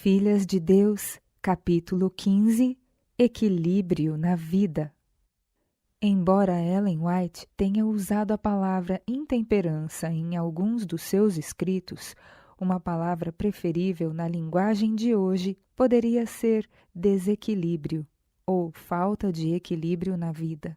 Filhas de Deus, capítulo 15, Equilíbrio na vida. Embora Ellen White tenha usado a palavra intemperança em alguns dos seus escritos, uma palavra preferível na linguagem de hoje poderia ser desequilíbrio ou falta de equilíbrio na vida.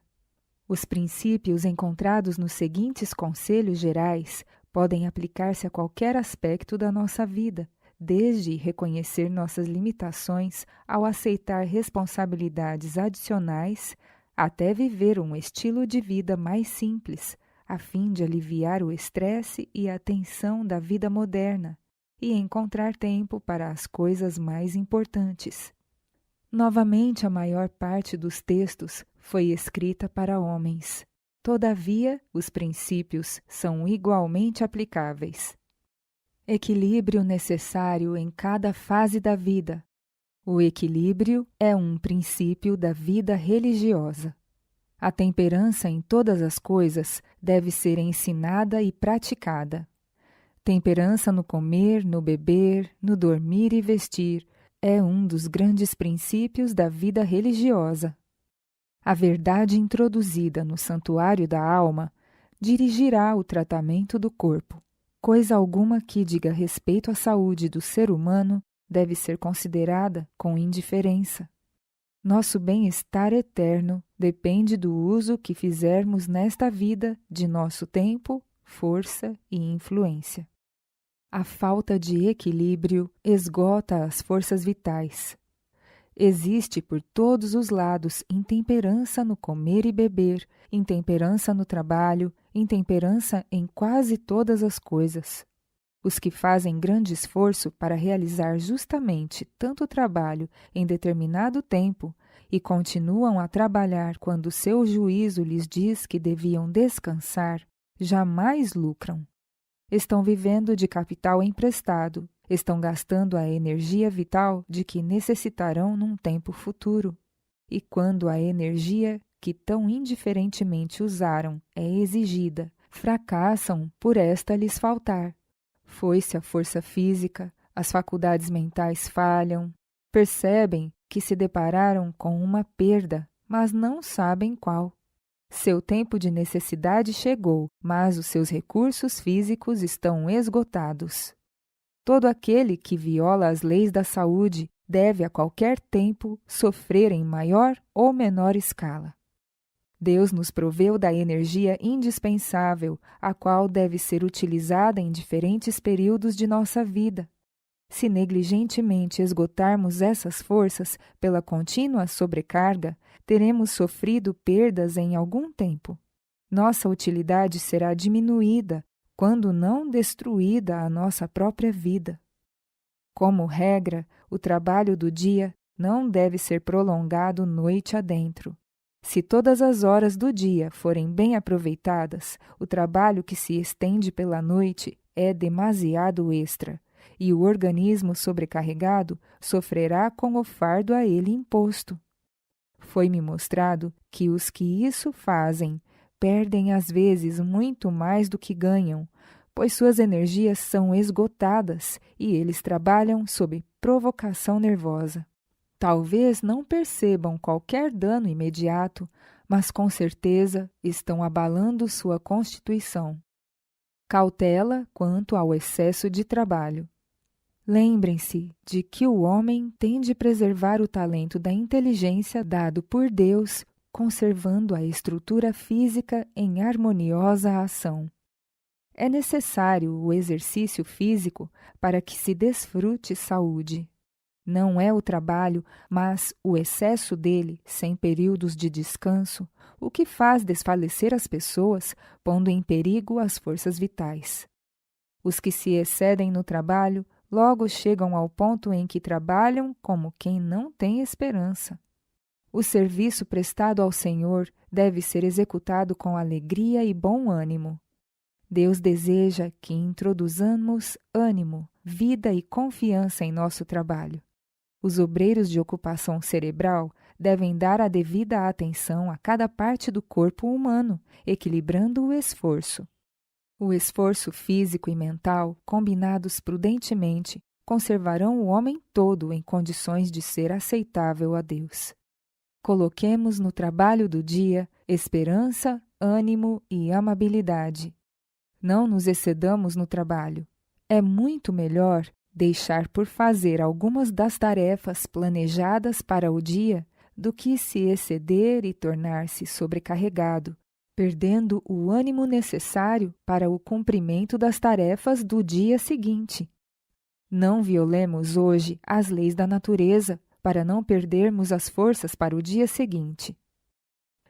Os princípios encontrados nos seguintes conselhos gerais podem aplicar-se a qualquer aspecto da nossa vida, desde reconhecer nossas limitações ao aceitar responsabilidades adicionais, até viver um estilo de vida mais simples, a fim de aliviar o estresse e a tensão da vida moderna e encontrar tempo para as coisas mais importantes. Novamente, a maior parte dos textos foi escrita para homens. Todavia, os princípios são igualmente aplicáveis. Equilíbrio necessário em cada fase da vida. O equilíbrio é um princípio da vida religiosa. A temperança em todas as coisas deve ser ensinada e praticada. Temperança no comer, no beber, no dormir e vestir é um dos grandes princípios da vida religiosa. A verdade introduzida no santuário da alma dirigirá o tratamento do corpo. Coisa alguma que diga respeito à saúde do ser humano deve ser considerada com indiferença. Nosso bem-estar eterno depende do uso que fizermos nesta vida de nosso tempo, força e influência. A falta de equilíbrio esgota as forças vitais. Existe por todos os lados intemperança no comer e beber, intemperança no trabalho, intemperança em quase todas as coisas. Os que fazem grande esforço para realizar justamente tanto trabalho em determinado tempo e continuam a trabalhar quando seu juízo lhes diz que deviam descansar, jamais lucram. Estão vivendo de capital emprestado, estão gastando a energia vital de que necessitarão num tempo futuro. E quando a energia que tão indiferentemente usaram é exigida, fracassam por esta lhes faltar. Foi-se a força física, as faculdades mentais falham, percebem que se depararam com uma perda, mas não sabem qual. Seu tempo de necessidade chegou, mas os seus recursos físicos estão esgotados. Todo aquele que viola as leis da saúde deve a qualquer tempo sofrer em maior ou menor escala. Deus nos proveu da energia indispensável, a qual deve ser utilizada em diferentes períodos de nossa vida. Se negligentemente esgotarmos essas forças pela contínua sobrecarga, teremos sofrido perdas em algum tempo. Nossa utilidade será diminuída, quando não destruída a nossa própria vida. Como regra, o trabalho do dia não deve ser prolongado noite adentro. Se todas as horas do dia forem bem aproveitadas, o trabalho que se estende pela noite é demasiado extra, e o organismo sobrecarregado sofrerá com o fardo a ele imposto. Foi-me mostrado que os que isso fazem perdem às vezes muito mais do que ganham, pois suas energias são esgotadas e eles trabalham sob provocação nervosa. Talvez não percebam qualquer dano imediato, mas com certeza estão abalando sua constituição. Cautela quanto ao excesso de trabalho. Lembrem-se de que o homem tem de preservar o talento da inteligência dado por Deus, conservando a estrutura física em harmoniosa ação. É necessário o exercício físico para que se desfrute saúde. Não é o trabalho, mas o excesso dele, sem períodos de descanso, o que faz desfalecer as pessoas, pondo em perigo as forças vitais. Os que se excedem no trabalho logo chegam ao ponto em que trabalham como quem não tem esperança. O serviço prestado ao Senhor deve ser executado com alegria e bom ânimo. Deus deseja que introduzamos ânimo, vida e confiança em nosso trabalho. Os obreiros de ocupação cerebral devem dar a devida atenção a cada parte do corpo humano, equilibrando o esforço. O esforço físico e mental, combinados prudentemente, conservarão o homem todo em condições de ser aceitável a Deus. Coloquemos no trabalho do dia esperança, ânimo e amabilidade. Não nos excedamos no trabalho. É muito melhor deixar por fazer algumas das tarefas planejadas para o dia do que se exceder e tornar-se sobrecarregado, perdendo o ânimo necessário para o cumprimento das tarefas do dia seguinte. Não violemos hoje as leis da natureza para não perdermos as forças para o dia seguinte.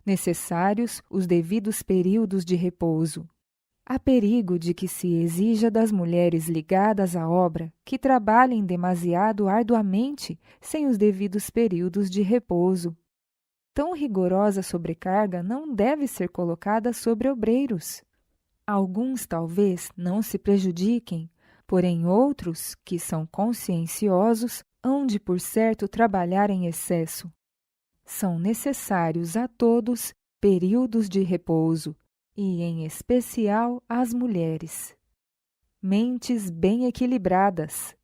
Necessários os devidos períodos de repouso. Há perigo de que se exija das mulheres ligadas à obra que trabalhem demasiado arduamente sem os devidos períodos de repouso. Tão rigorosa sobrecarga não deve ser colocada sobre obreiros. Alguns talvez não se prejudiquem, porém outros, que são conscienciosos, hão de por certo trabalhar em excesso. São necessários a todos períodos de repouso, e em especial às mulheres. Mentes bem equilibradas.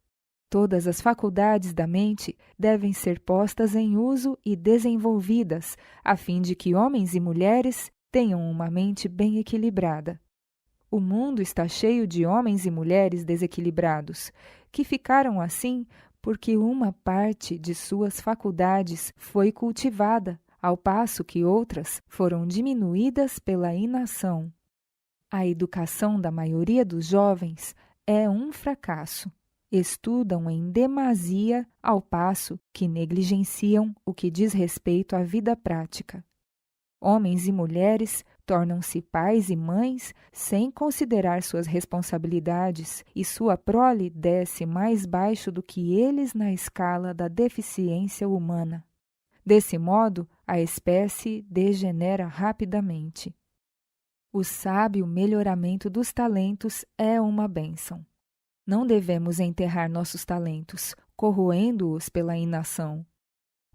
Todas as faculdades da mente devem ser postas em uso e desenvolvidas, a fim de que homens e mulheres tenham uma mente bem equilibrada. O mundo está cheio de homens e mulheres desequilibrados, que ficaram assim porque uma parte de suas faculdades foi cultivada, ao passo que outras foram diminuídas pela inação. A educação da maioria dos jovens é um fracasso. Estudam em demasia, ao passo que negligenciam o que diz respeito à vida prática. Homens e mulheres tornam-se pais e mães sem considerar suas responsabilidades e sua prole desce mais baixo do que eles na escala da deficiência humana. Desse modo, a espécie degenera rapidamente. O sábio melhoramento dos talentos é uma bênção. Não devemos enterrar nossos talentos, corroendo-os pela inação.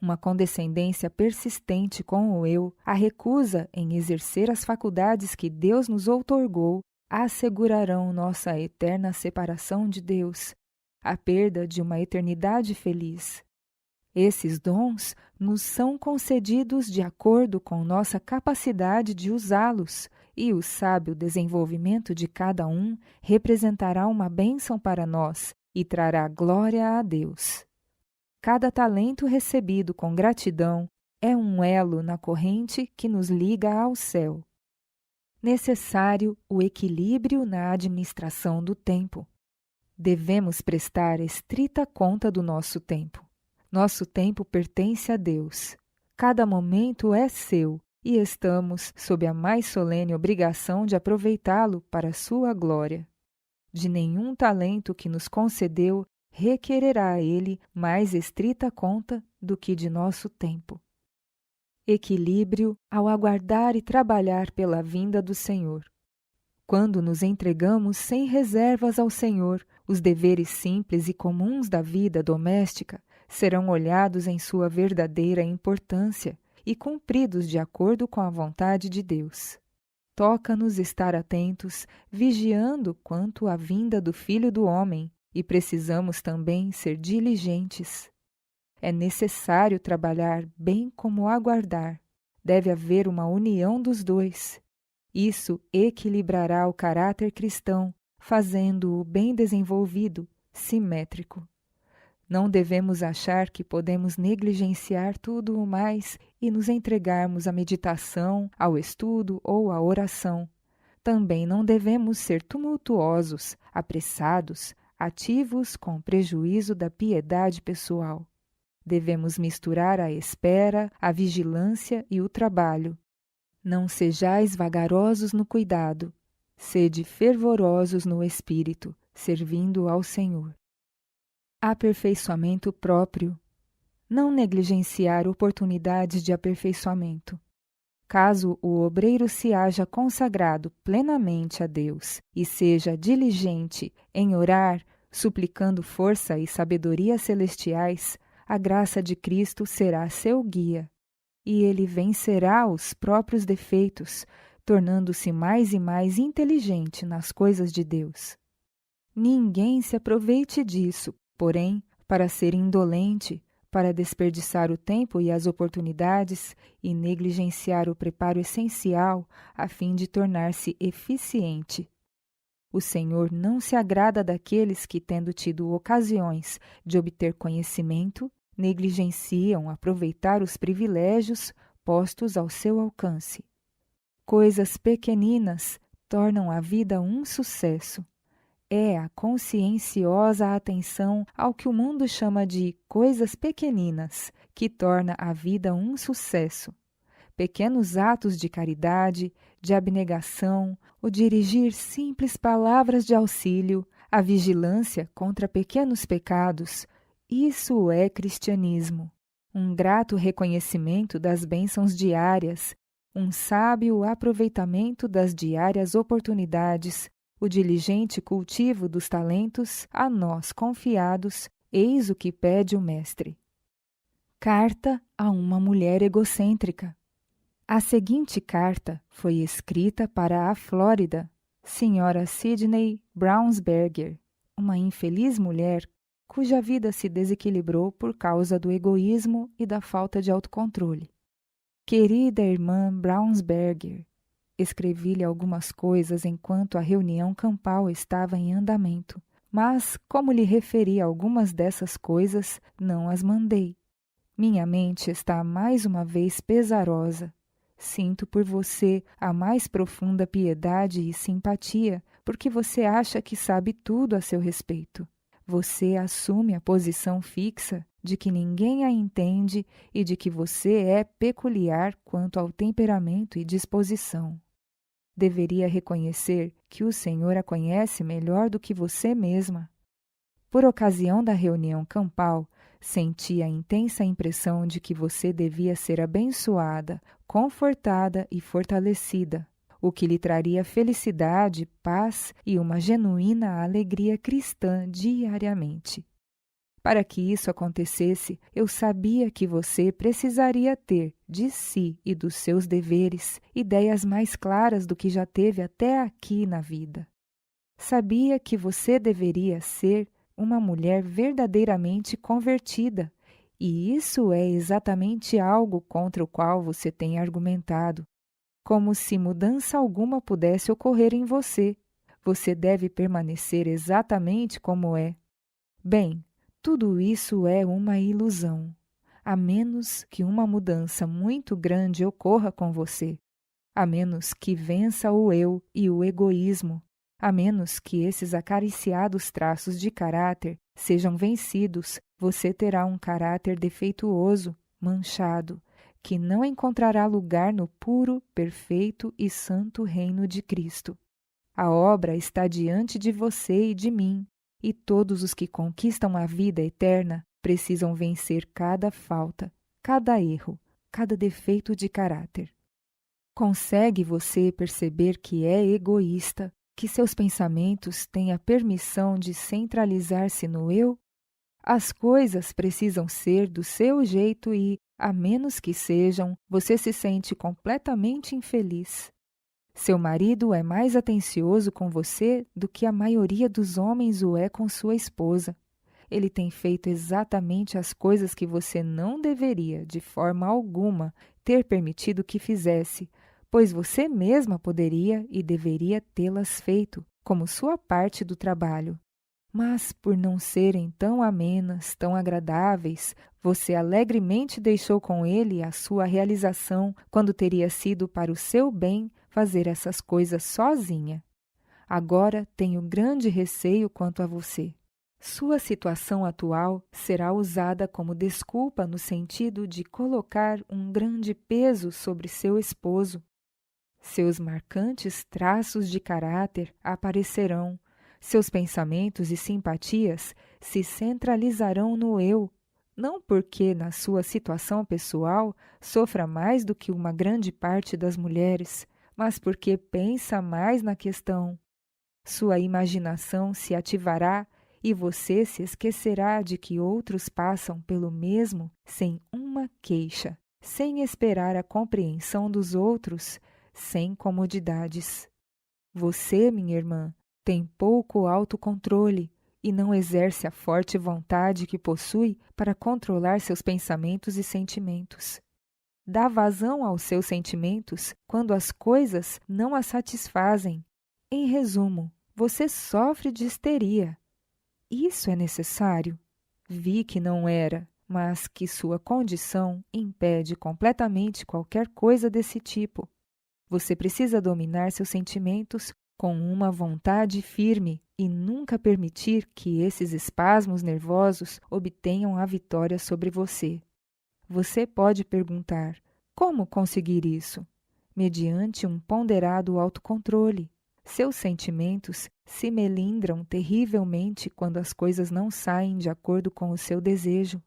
Uma condescendência persistente com o eu, a recusa em exercer as faculdades que Deus nos outorgou, assegurarão nossa eterna separação de Deus, a perda de uma eternidade feliz. Esses dons nos são concedidos de acordo com nossa capacidade de usá-los, e o sábio desenvolvimento de cada um representará uma bênção para nós e trará glória a Deus. Cada talento recebido com gratidão é um elo na corrente que nos liga ao céu. Necessário o equilíbrio na administração do tempo. Devemos prestar estrita conta do nosso tempo. Nosso tempo pertence a Deus. Cada momento é seu e estamos sob a mais solene obrigação de aproveitá-lo para sua glória. De nenhum talento que nos concedeu requererá ele mais estrita conta do que de nosso tempo. Equilíbrio ao aguardar e trabalhar pela vinda do Senhor. Quando nos entregamos sem reservas ao Senhor, os deveres simples e comuns da vida doméstica serão olhados em sua verdadeira importância e cumpridos de acordo com a vontade de Deus. Toca-nos estar atentos, vigiando quanto à vinda do Filho do Homem, e precisamos também ser diligentes. É necessário trabalhar bem como aguardar. Deve haver uma união dos dois. Isso equilibrará o caráter cristão, fazendo-o bem desenvolvido, simétrico. Não devemos achar que podemos negligenciar tudo o mais e nos entregarmos à meditação, ao estudo ou à oração. Também não devemos ser tumultuosos, apressados, ativos com prejuízo da piedade pessoal. Devemos misturar a espera, a vigilância e o trabalho. Não sejais vagarosos no cuidado, sede fervorosos no espírito, servindo ao Senhor. Aperfeiçoamento próprio. Não negligenciar oportunidades de aperfeiçoamento. Caso o obreiro se haja consagrado plenamente a Deus e seja diligente em orar, suplicando força e sabedoria celestiais, a graça de Cristo será seu guia, e ele vencerá os próprios defeitos, tornando-se mais e mais inteligente nas coisas de Deus. Ninguém se aproveite disso, Porém, para ser indolente, para desperdiçar o tempo e as oportunidades e negligenciar o preparo essencial a fim de tornar-se eficiente. O Senhor não se agrada daqueles que, tendo tido ocasiões de obter conhecimento, negligenciam aproveitar os privilégios postos ao seu alcance. Coisas pequeninas tornam a vida um sucesso. É a conscienciosa atenção ao que o mundo chama de coisas pequeninas que torna a vida um sucesso. Pequenos atos de caridade, de abnegação, o dirigir simples palavras de auxílio, a vigilância contra pequenos pecados, isso é cristianismo. Um grato reconhecimento das bênçãos diárias, um sábio aproveitamento das diárias oportunidades, o diligente cultivo dos talentos a nós confiados, eis o que pede o Mestre. Carta a uma mulher egocêntrica. A seguinte carta foi escrita para a Flórida, Sra. Sidney Brownsberger, uma infeliz mulher cuja vida se desequilibrou por causa do egoísmo e da falta de autocontrole. Querida irmã Brownsberger, escrevi-lhe algumas coisas enquanto a reunião campal estava em andamento, mas, como lhe referi algumas dessas coisas, não as mandei. Minha mente está mais uma vez pesarosa. Sinto por você a mais profunda piedade e simpatia, porque você acha que sabe tudo a seu respeito. Você assume a posição fixa de que ninguém a entende e de que você é peculiar quanto ao temperamento e disposição. Deveria reconhecer que o Senhor a conhece melhor do que você mesma. Por ocasião da reunião campal, senti a intensa impressão de que você devia ser abençoada, confortada e fortalecida, o que lhe traria felicidade, paz e uma genuína alegria cristã diariamente. Para que isso acontecesse, eu sabia que você precisaria ter, de si e dos seus deveres, ideias mais claras do que já teve até aqui na vida. Sabia que você deveria ser uma mulher verdadeiramente convertida, e isso é exatamente algo contra o qual você tem argumentado, como se mudança alguma pudesse ocorrer em você. Você deve permanecer exatamente como é. Bem, tudo isso é uma ilusão, a menos que uma mudança muito grande ocorra com você, a menos que vença o eu e o egoísmo, a menos que esses acariciados traços de caráter sejam vencidos, você terá um caráter defeituoso, manchado, que não encontrará lugar no puro, perfeito e santo reino de Cristo. A obra está diante de você e de mim, e todos os que conquistam a vida eterna precisam vencer cada falta, cada erro, cada defeito de caráter. Consegue você perceber que é egoísta, que seus pensamentos têm a permissão de centralizar-se no eu? As coisas precisam ser do seu jeito e, a menos que sejam, você se sente completamente infeliz. Seu marido é mais atencioso com você do que a maioria dos homens o é com sua esposa. Ele tem feito exatamente as coisas que você não deveria, de forma alguma, ter permitido que fizesse, pois você mesma poderia e deveria tê-las feito, como sua parte do trabalho. Mas, por não serem tão amenas, tão agradáveis, você alegremente deixou com ele a sua realização quando teria sido para o seu bem fazer essas coisas sozinha. Agora tenho grande receio quanto a você. Sua situação atual será usada como desculpa no sentido de colocar um grande peso sobre seu esposo. Seus marcantes traços de caráter aparecerão. Seus pensamentos e simpatias se centralizarão no eu, não porque na sua situação pessoal sofra mais do que uma grande parte das mulheres, mas porque pensa mais na questão. Sua imaginação se ativará e você se esquecerá de que outros passam pelo mesmo sem uma queixa, sem esperar a compreensão dos outros, sem comodidades. Você, minha irmã, tem pouco autocontrole e não exerce a forte vontade que possui para controlar seus pensamentos e sentimentos. Dá vazão aos seus sentimentos quando as coisas não a satisfazem. Em resumo, você sofre de histeria. Isso é necessário? Vi que não era, mas que sua condição impede completamente qualquer coisa desse tipo. Você precisa dominar seus sentimentos com uma vontade firme e nunca permitir que esses espasmos nervosos obtenham a vitória sobre você. Você pode perguntar: como conseguir isso? Mediante um ponderado autocontrole. Seus sentimentos se melindram terrivelmente quando as coisas não saem de acordo com o seu desejo.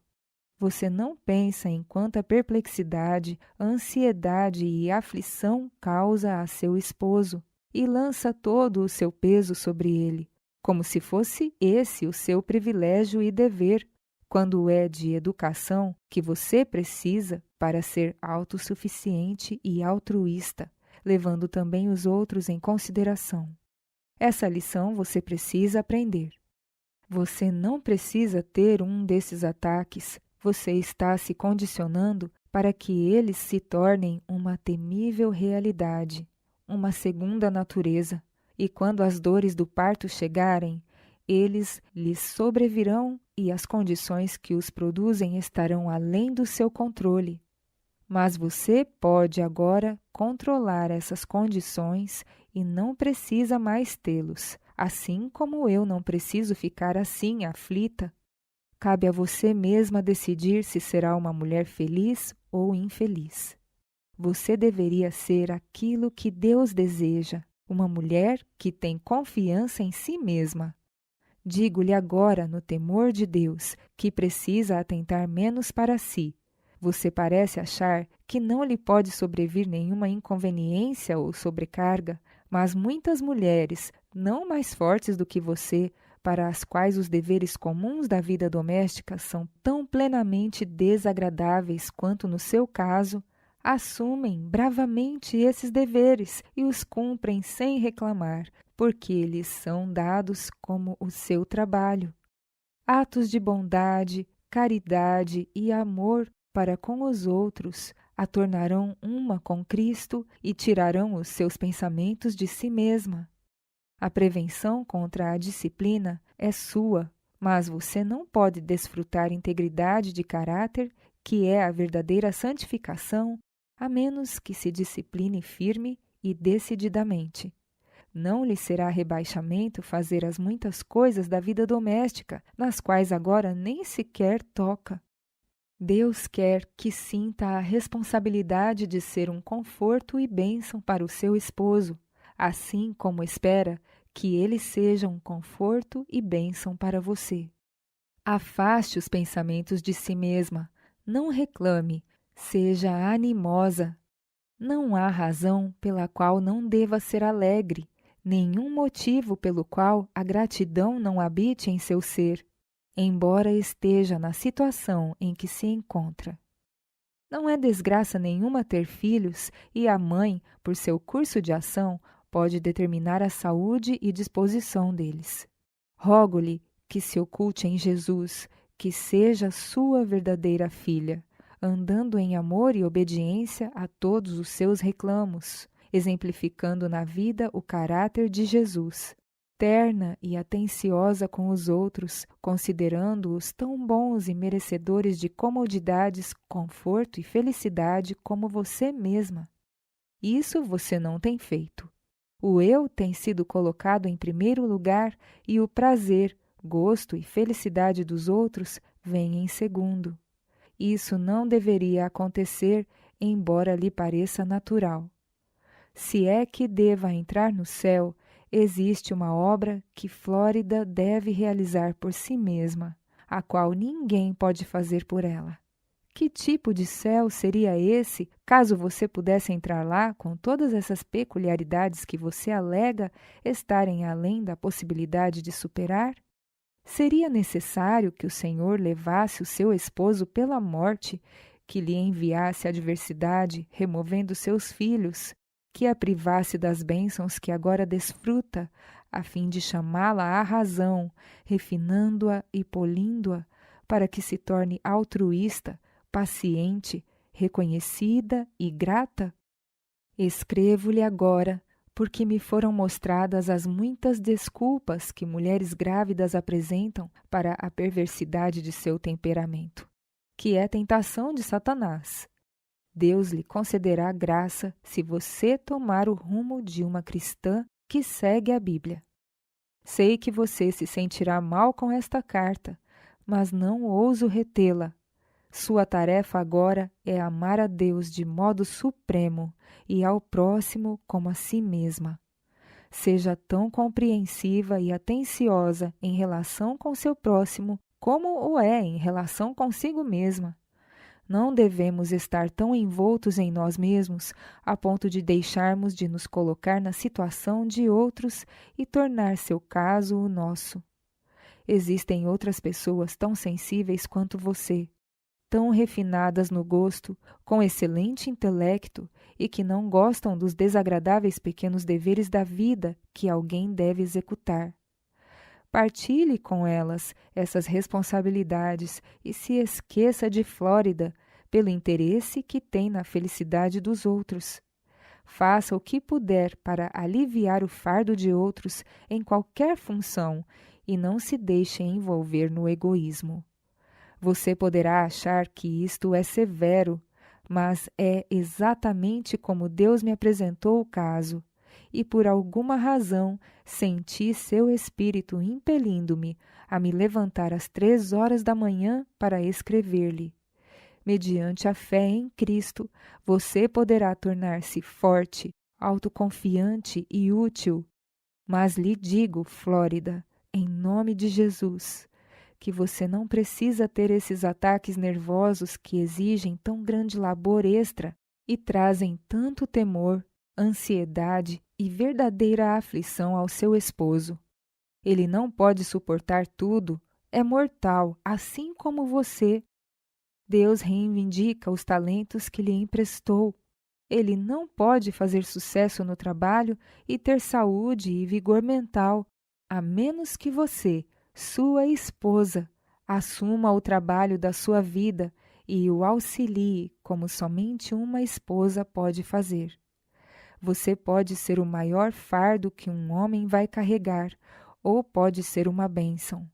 Você não pensa em quanta perplexidade, ansiedade e aflição causa a seu esposo e lança todo o seu peso sobre ele, como se fosse esse o seu privilégio e dever, quando é de educação que você precisa para ser autossuficiente e altruísta, levando também os outros em consideração. Essa lição você precisa aprender. Você não precisa ter um desses ataques. Você está se condicionando para que eles se tornem uma temível realidade, uma segunda natureza, e quando as dores do parto chegarem, eles lhes sobrevirão e as condições que os produzem estarão além do seu controle. Mas você pode agora controlar essas condições e não precisa mais tê-los, assim como eu não preciso ficar assim aflita. Cabe a você mesma decidir se será uma mulher feliz ou infeliz. Você deveria ser aquilo que Deus deseja, uma mulher que tem confiança em si mesma. Digo-lhe agora, no temor de Deus, que precisa atentar menos para si. Você parece achar que não lhe pode sobrevir nenhuma inconveniência ou sobrecarga, mas muitas mulheres, não mais fortes do que você, para as quais os deveres comuns da vida doméstica são tão plenamente desagradáveis quanto no seu caso, assumem bravamente esses deveres e os cumprem sem reclamar, porque lhes são dados como o seu trabalho. Atos de bondade, caridade e amor para com os outros a tornarão uma com Cristo e tirarão os seus pensamentos de si mesma. A prevenção contra a disciplina é sua, mas você não pode desfrutar integridade de caráter, que é a verdadeira santificação, a menos que se discipline firme e decididamente. Não lhe será rebaixamento fazer as muitas coisas da vida doméstica, nas quais agora nem sequer toca. Deus quer que sinta a responsabilidade de ser um conforto e bênção para o seu esposo, assim como espera que ele seja um conforto e bênção para você. Afaste os pensamentos de si mesma, não reclame, seja animosa. Não há razão pela qual não deva ser alegre, nenhum motivo pelo qual a gratidão não habite em seu ser, embora esteja na situação em que se encontra. Não é desgraça nenhuma ter filhos e a mãe, por seu curso de ação, pode determinar a saúde e disposição deles. Rogo-lhe que se oculte em Jesus, que seja sua verdadeira filha, andando em amor e obediência a todos os seus reclamos, exemplificando na vida o caráter de Jesus, terna e atenciosa com os outros, considerando-os tão bons e merecedores de comodidades, conforto e felicidade como você mesma. Isso você não tem feito. O eu tem sido colocado em primeiro lugar e o prazer, gosto e felicidade dos outros vêm em segundo. Isso não deveria acontecer, embora lhe pareça natural. Se é que deva entrar no céu, existe uma obra que Flórida deve realizar por si mesma, a qual ninguém pode fazer por ela. Que tipo de céu seria esse, caso você pudesse entrar lá com todas essas peculiaridades que você alega estarem além da possibilidade de superar? Seria necessário que o Senhor levasse o seu esposo pela morte, que lhe enviasse adversidade, removendo seus filhos, que a privasse das bênçãos que agora desfruta, a fim de chamá-la à razão, refinando-a e polindo-a, para que se torne altruísta, paciente, reconhecida e grata? Escrevo-lhe agora, porque me foram mostradas as muitas desculpas que mulheres grávidas apresentam para a perversidade de seu temperamento, que é tentação de Satanás. Deus lhe concederá graça se você tomar o rumo de uma cristã que segue a Bíblia. Sei que você se sentirá mal com esta carta, mas não ouso retê-la. Sua tarefa agora é amar a Deus de modo supremo e ao próximo como a si mesma. Seja tão compreensiva e atenciosa em relação com seu próximo como o é em relação consigo mesma. Não devemos estar tão envoltos em nós mesmos a ponto de deixarmos de nos colocar na situação de outros e tornar seu caso o nosso. Existem outras pessoas tão sensíveis quanto você, tão refinadas no gosto, com excelente intelecto e que não gostam dos desagradáveis pequenos deveres da vida que alguém deve executar. Partilhe com elas essas responsabilidades e se esqueça de Flórida pelo interesse que tem na felicidade dos outros. Faça o que puder para aliviar o fardo de outros em qualquer função e não se deixe envolver no egoísmo. Você poderá achar que isto é severo, mas é exatamente como Deus me apresentou o caso, e por alguma razão senti seu espírito impelindo-me a me levantar às 3 horas da manhã para escrever-lhe. Mediante a fé em Cristo, você poderá tornar-se forte, autoconfiante e útil. Mas lhe digo, Flórida, em nome de Jesus, que você não precisa ter esses ataques nervosos que exigem tão grande labor extra e trazem tanto temor, ansiedade e verdadeira aflição ao seu esposo. Ele não pode suportar tudo, é mortal, assim como você. Deus reivindica os talentos que lhe emprestou. Ele não pode fazer sucesso no trabalho e ter saúde e vigor mental, a menos que você, sua esposa, assuma o trabalho da sua vida e o auxilie como somente uma esposa pode fazer. Você pode ser o maior fardo que um homem vai carregar, ou pode ser uma bênção.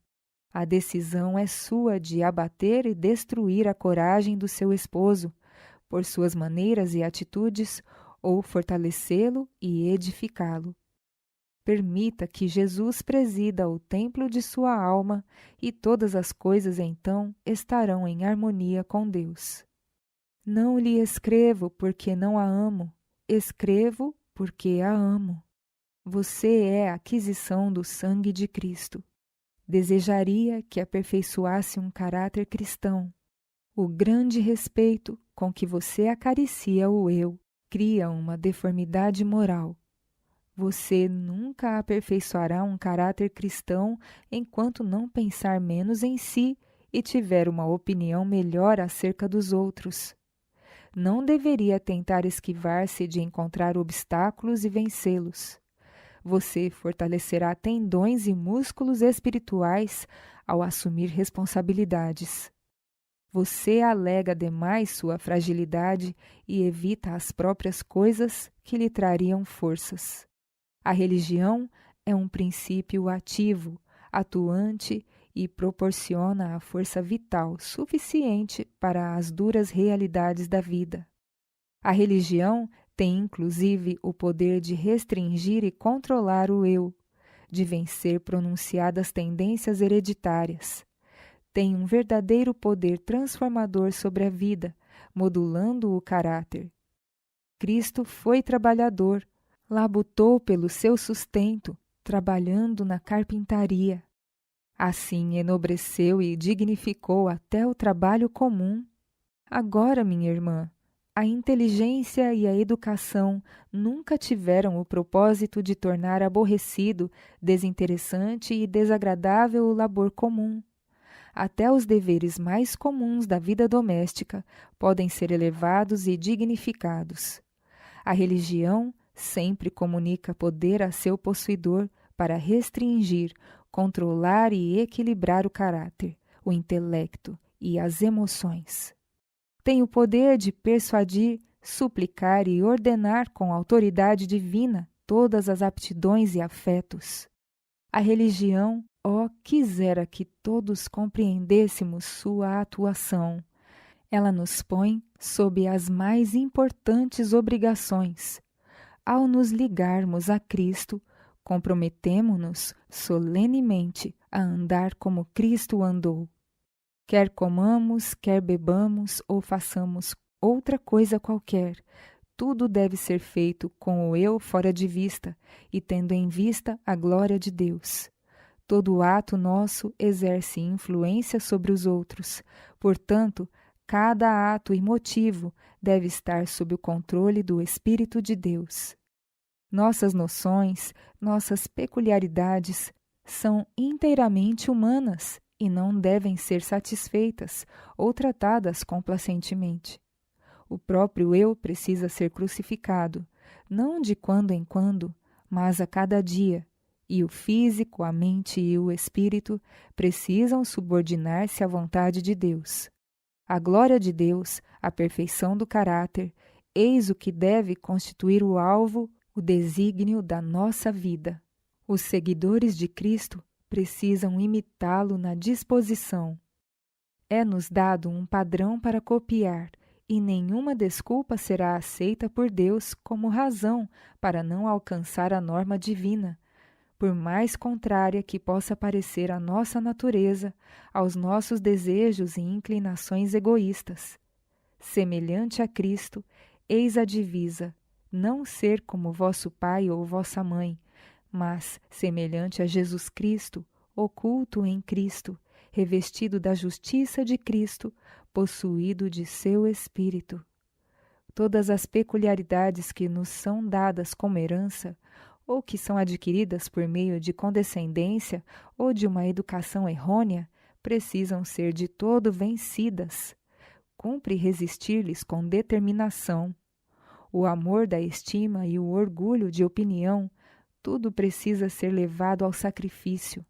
A decisão é sua de abater e destruir a coragem do seu esposo, por suas maneiras e atitudes, ou fortalecê-lo e edificá-lo. Permita que Jesus presida o templo de sua alma e todas as coisas então estarão em harmonia com Deus. Não lhe escrevo porque não a amo, escrevo porque a amo. Você é a aquisição do sangue de Cristo. Desejaria que aperfeiçoasse um caráter cristão. O grande respeito com que você acaricia o eu cria uma deformidade moral. Você nunca aperfeiçoará um caráter cristão enquanto não pensar menos em si e tiver uma opinião melhor acerca dos outros. Não deveria tentar esquivar-se de encontrar obstáculos e vencê-los. Você fortalecerá tendões e músculos espirituais ao assumir responsabilidades. Você alega demais sua fragilidade e evita as próprias coisas que lhe trariam forças. A religião é um princípio ativo, atuante e proporciona a força vital suficiente para as duras realidades da vida. A religião tem inclusive o poder de restringir e controlar o eu, de vencer pronunciadas tendências hereditárias. Tem um verdadeiro poder transformador sobre a vida, modulando o caráter. Cristo foi trabalhador, labutou pelo seu sustento, trabalhando na carpintaria. Assim enobreceu e dignificou até o trabalho comum. Agora, minha irmã, a inteligência e a educação nunca tiveram o propósito de tornar aborrecido, desinteressante e desagradável o labor comum. Até os deveres mais comuns da vida doméstica podem ser elevados e dignificados. A religião sempre comunica poder a seu possuidor para restringir, controlar e equilibrar o caráter, o intelecto e as emoções. Tem o poder de persuadir, suplicar e ordenar com autoridade divina todas as aptidões e afetos. A religião, quisera que todos compreendêssemos sua atuação. Ela nos põe sob as mais importantes obrigações. Ao nos ligarmos a Cristo, comprometemo-nos solenemente a andar como Cristo andou. Quer comamos, quer bebamos ou façamos outra coisa qualquer, tudo deve ser feito com o eu fora de vista e tendo em vista a glória de Deus. Todo ato nosso exerce influência sobre os outros, portanto, cada ato e motivo deve estar sob o controle do Espírito de Deus. Nossas noções, nossas peculiaridades são inteiramente humanas e não devem ser satisfeitas ou tratadas complacentemente. O próprio eu precisa ser crucificado, não de quando em quando, mas a cada dia, e o físico, a mente e o espírito precisam subordinar-se à vontade de Deus. A glória de Deus, a perfeição do caráter, eis o que deve constituir o alvo, o desígnio da nossa vida. Os seguidores de Cristo precisam imitá-lo na disposição. É-nos dado um padrão para copiar, e nenhuma desculpa será aceita por Deus como razão para não alcançar a norma divina, por mais contrária que possa parecer à nossa natureza, aos nossos desejos e inclinações egoístas. Semelhante a Cristo, eis a divisa: não ser como vosso pai ou vossa mãe, mas semelhante a Jesus Cristo, oculto em Cristo, revestido da justiça de Cristo, possuído de seu Espírito. Todas as peculiaridades que nos são dadas como herança, ou que são adquiridas por meio de condescendência ou de uma educação errônea, precisam ser de todo vencidas. Cumpre resistir-lhes com determinação. O amor da estima e o orgulho de opinião, tudo precisa ser levado ao sacrifício.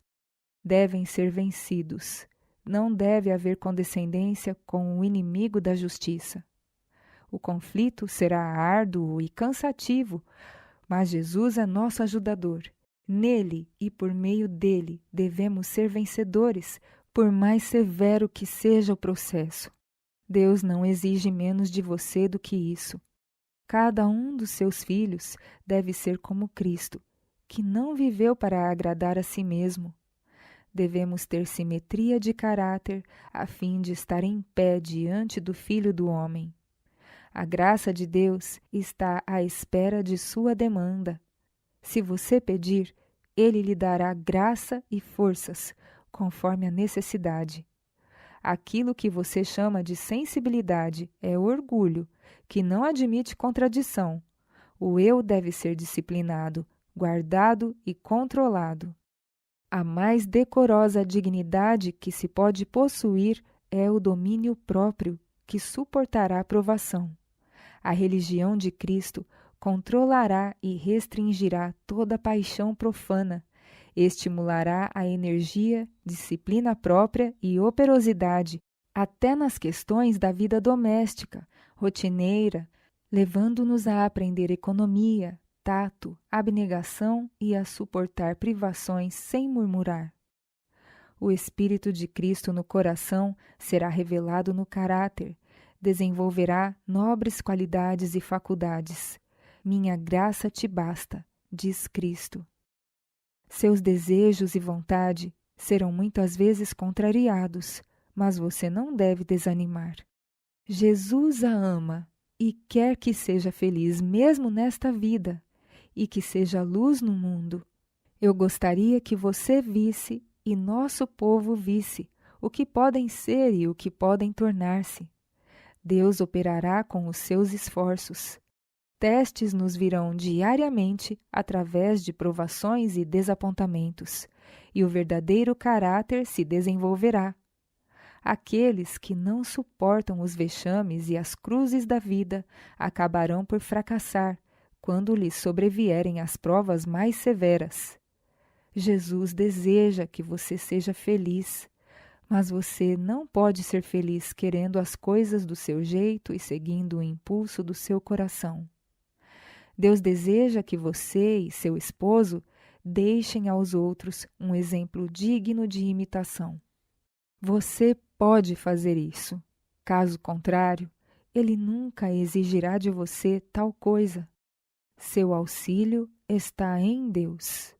Devem ser vencidos. Não deve haver condescendência com o inimigo da justiça. O conflito será árduo e cansativo, mas Jesus é nosso ajudador. Nele e por meio dele devemos ser vencedores, por mais severo que seja o processo. Deus não exige menos de você do que isso. Cada um dos seus filhos deve ser como Cristo, que não viveu para agradar a si mesmo. Devemos ter simetria de caráter a fim de estar em pé diante do Filho do Homem. A graça de Deus está à espera de sua demanda. Se você pedir, Ele lhe dará graça e forças, conforme a necessidade. Aquilo que você chama de sensibilidade é orgulho, que não admite contradição. O eu deve ser disciplinado, guardado e controlado. A mais decorosa dignidade que se pode possuir é o domínio próprio, que suportará a provação. A religião de Cristo controlará e restringirá toda paixão profana, estimulará a energia, disciplina própria e operosidade, até nas questões da vida doméstica, rotineira, levando-nos a aprender economia, tato, abnegação e a suportar privações sem murmurar. O Espírito de Cristo no coração será revelado no caráter, desenvolverá nobres qualidades e faculdades. Minha graça te basta, diz Cristo. Seus desejos e vontade serão muitas vezes contrariados, mas você não deve desanimar. Jesus a ama e quer que seja feliz mesmo nesta vida e que seja luz no mundo. Eu gostaria que você visse e nosso povo visse o que podem ser e o que podem tornar-se. Deus operará com os seus esforços. Testes nos virão diariamente através de provações e desapontamentos, e o verdadeiro caráter se desenvolverá. Aqueles que não suportam os vexames e as cruzes da vida acabarão por fracassar quando lhes sobrevierem as provas mais severas. Jesus deseja que você seja feliz, mas você não pode ser feliz querendo as coisas do seu jeito e seguindo o impulso do seu coração. Deus deseja que você e seu esposo deixem aos outros um exemplo digno de imitação. Você pode fazer isso. Caso contrário, Ele nunca exigirá de você tal coisa. Seu auxílio está em Deus.